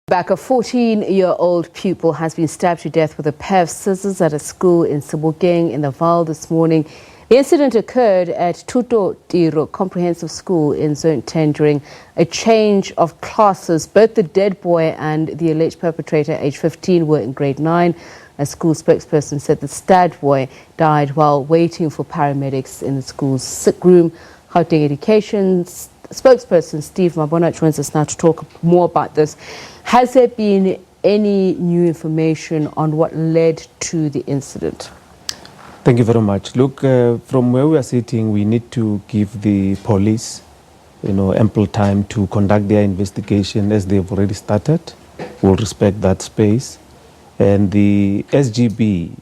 Back, a 14-year-old pupil has been stabbed to death with a pair of scissors at a school in Sebokeng in the Vaal this morning. The incident occurred at Thuto-Tiro Comprehensive School in Zone 10 during a change of classes. Both the dead boy and the alleged perpetrator, aged 15, were in grade 9. A school spokesperson said the stabbed boy died while waiting for paramedics in the school's sickroom. Gauteng Education's spokesperson Steve Mabona joins us now to talk more about this. Has there been any new information on what led to the incident? Thank you very much. Look, from where we are sitting, we need to give the police, ample time to conduct their investigation as they've already started. We'll respect that space. And the SGB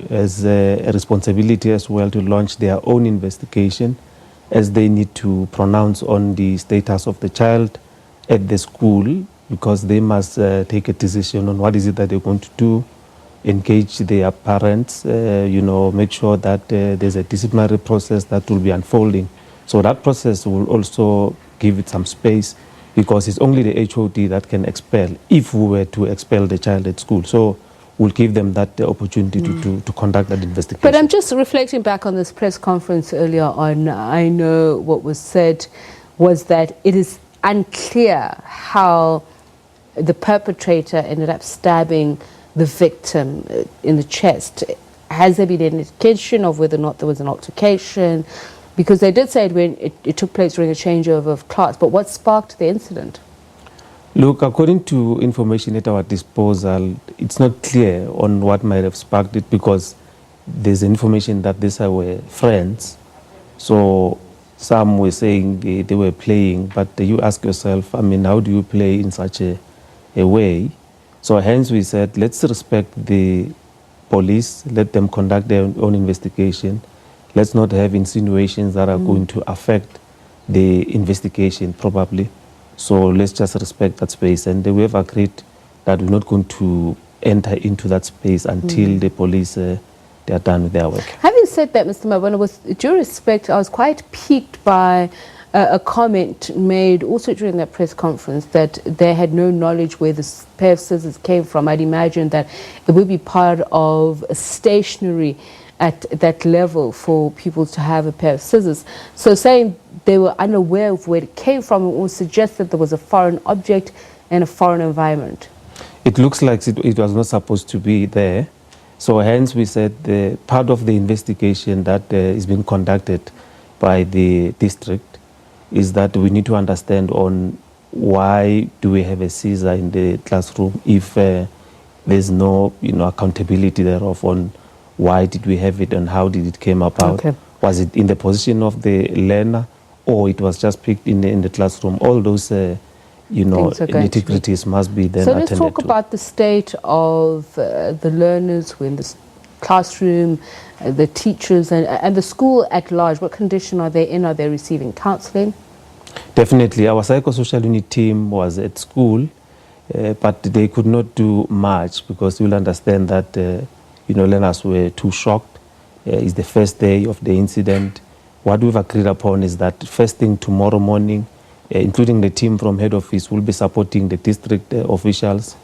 has a responsibility as well to launch their own investigation, as they need to pronounce on the status of the child at the school, because they must take a decision on what is it that they're going to do, engage their parents, make sure that there's a disciplinary process that will be unfolding. So that process will also give it some space, because it's only the HOD that can expel, if we were to expel the child at school. So we'll give them that opportunity to conduct that investigation. But I'm just reflecting back on this press conference earlier on. I know what was said was that it is unclear how the perpetrator ended up stabbing the victim in the chest. Has there been any indication of whether or not there was an altercation? Because they did say it took place during a changeover of class. But what sparked the incident? Look, according to information at our disposal, it's not clear on what might have sparked it, because there's information that these were friends. So some were saying they were playing, but you ask yourself, how do you play in such a way? So hence we said, let's respect the police, let them conduct their own investigation. Let's not have insinuations that are going to affect the investigation probably. So let's just respect that space. And we have agreed that we're not going to enter into that space until the police they are done with their work. Having said that, Mr. Mabona, with due respect, I was quite piqued by a comment made also during that press conference that they had no knowledge where this pair of scissors came from. I'd imagine that it would be part of a stationery at that level for people to have a pair of scissors. So saying they were unaware of where it came from would suggest that there was a foreign object in a foreign environment. It looks like it was not supposed to be there. So hence we said the part of the investigation that is being conducted by the district is that we need to understand on why do we have a scissor in the classroom if there's no accountability thereof on why did we have it and how did it came about. Okay. Was it in the position of the learner, or it was just picked in the classroom? All those nitty-gritties must be then attended to. So let's talk about the state of the learners who are in the classroom, the teachers and the school at large. What condition are they in? Are they receiving counselling? Definitely. Our psychosocial unit team was at school, but they could not do much, because you'll understand that learners were too shocked. It's the first day of the incident. What we've agreed upon is that first thing tomorrow morning, including the team from head office, will be supporting the district officials,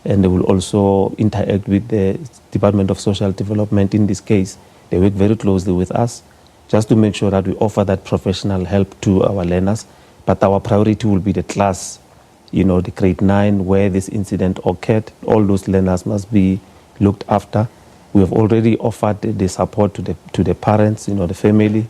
and they will also interact with the Department of Social Development. In this case, they work very closely with us just to make sure that we offer that professional help to our learners. But our priority will be the class, the grade 9, where this incident occurred. All those learners must be looked after. We have already offered the support to the parents, the family,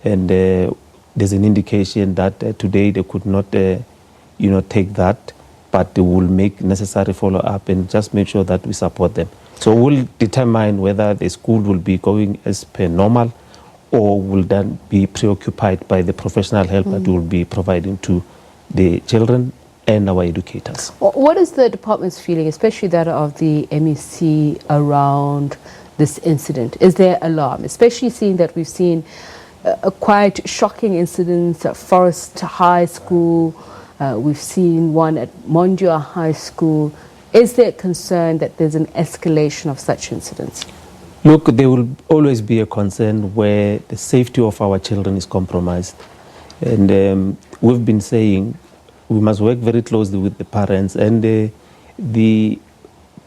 and there's an indication that today they could not, take that, but they will make necessary follow-up and just make sure that we support them. So we'll determine whether the school will be going as per normal, or will then be preoccupied by the professional help that we will be providing to the children and our educators. What is the department's feeling, especially that of the MEC, around this incident? Is there alarm, especially seeing that we've seen a quite shocking incident at Forest High School? We've seen one at Mondia High School. Is there concern that there's an escalation of such incidents? Look, there will always be a concern where the safety of our children is compromised. And we've been saying we must work very closely with the parents and the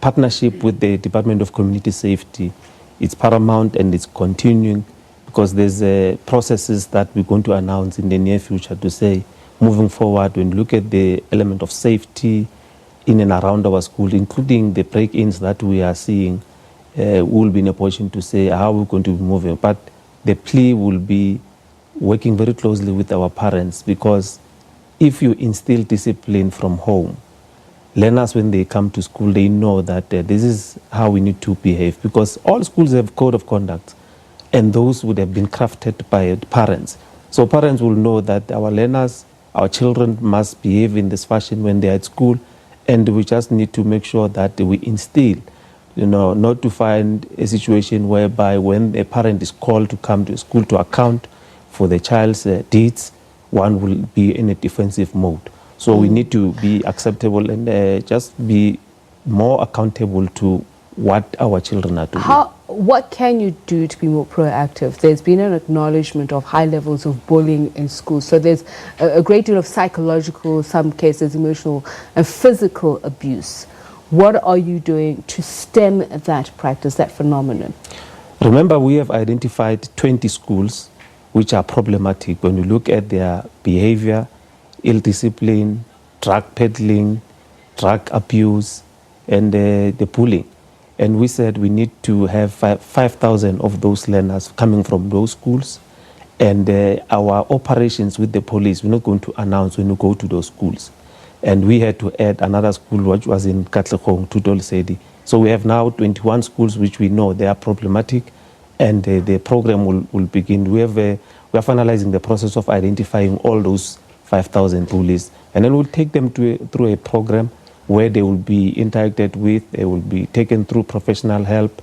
partnership with the Department of Community Safety, it's paramount and it's continuing, because there's processes that we're going to announce in the near future to say, moving forward, when you look at the element of safety in and around our school, including the break-ins that we are seeing, we'll be in a position to say how we're going to be moving. But the plea will be working very closely with our parents, because if you instill discipline from home, learners, when they come to school, they know that this is how we need to behave, because all schools have code of conduct, and those would have been crafted by parents. So parents will know that our learners, our children must behave in this fashion when they're at school, and we just need to make sure that we instill, not to find a situation whereby when a parent is called to come to school to account for the child's deeds, one will be in a defensive mode. So we need to be acceptable and just be more accountable to what our children are doing. What can you do to be more proactive? There's been an acknowledgement of high levels of bullying in schools. So there's a great deal of psychological, some cases emotional and physical abuse. What are you doing to stem that practice, that phenomenon? Remember, we have identified 20 schools which are problematic when you look at their behavior, ill discipline, drug peddling, drug abuse, and the bullying. And we said we need to have 5,000 of those learners coming from those schools. And our operations with the police, we're not going to announce when we go to those schools. And we had to add another school which was in Gauteng, Thuto-Tiro. So we have now 21 schools which we know they are problematic, and the program will begin. We are finalizing the process of identifying all those 5,000 bullies, and then we'll take them through a program where they will be interacted with, they will be taken through professional help,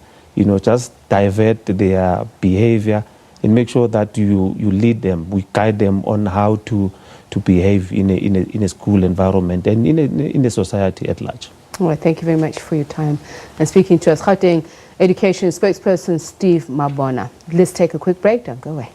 just divert their behavior and make sure that you lead them, we guide them on how to behave in a school environment and in a society at large. All right, thank you very much for your time and speaking to us. Gauteng Education spokesperson Steve Mabona. Let's take a quick break, don't go away.